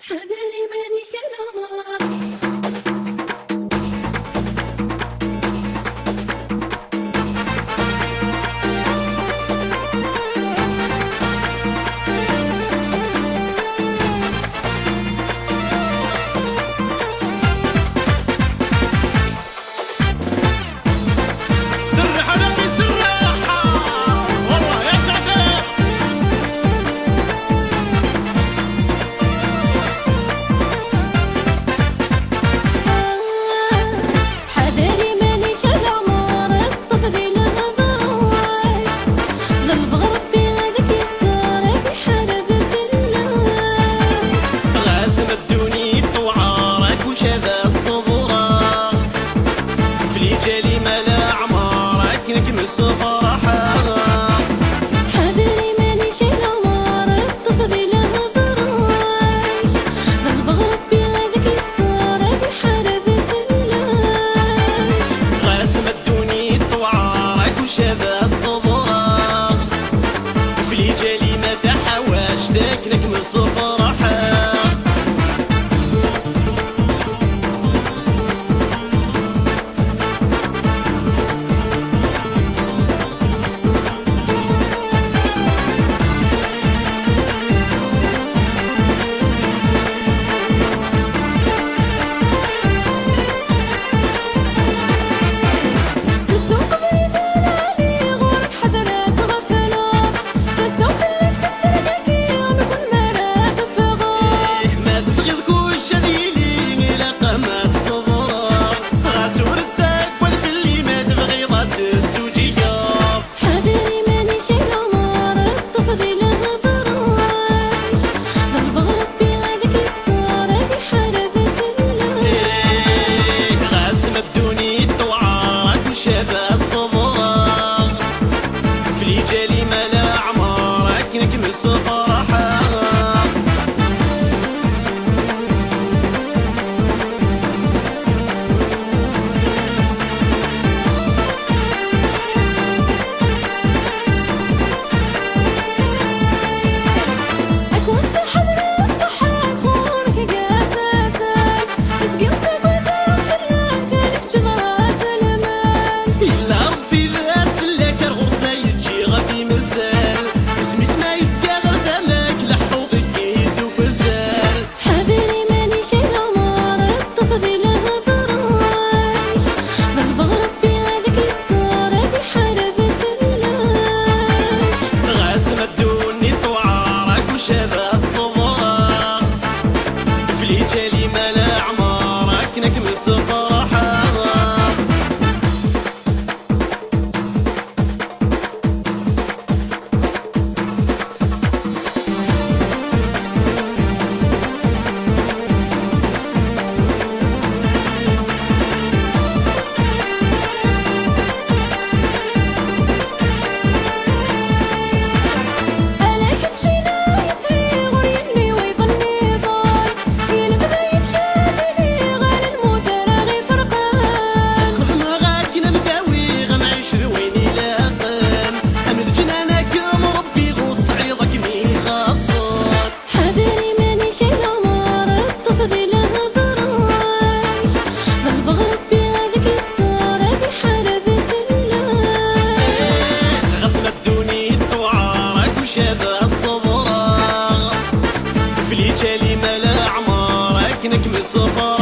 حذري من كلامك. صباحا تحذري مالك الأمار تفضي لها ضراي ضرب ربي هذاك يستر بحرذة الله غاسم الدوني طوعارك وشذا الصبراغ في جالي ما في حواش ذاك لك من صباحا صباحا أكون صحة الصحة خورك قاساتك تسقمتك وذاك الله كانك جبرا سلمان إلا ربي لا سلاك الغرصة يجي غادي مزال اسمي سما يسقى غير دمك لحوضك يدو بزال تحذري مالك الأمار تفضي لها ضراي ضرب ربي هذاك يستر بحرذة الله غاسم الدوني طوعارك وشذا الصبراغ في جالي ملا عمارك نكمل صباحا الصباح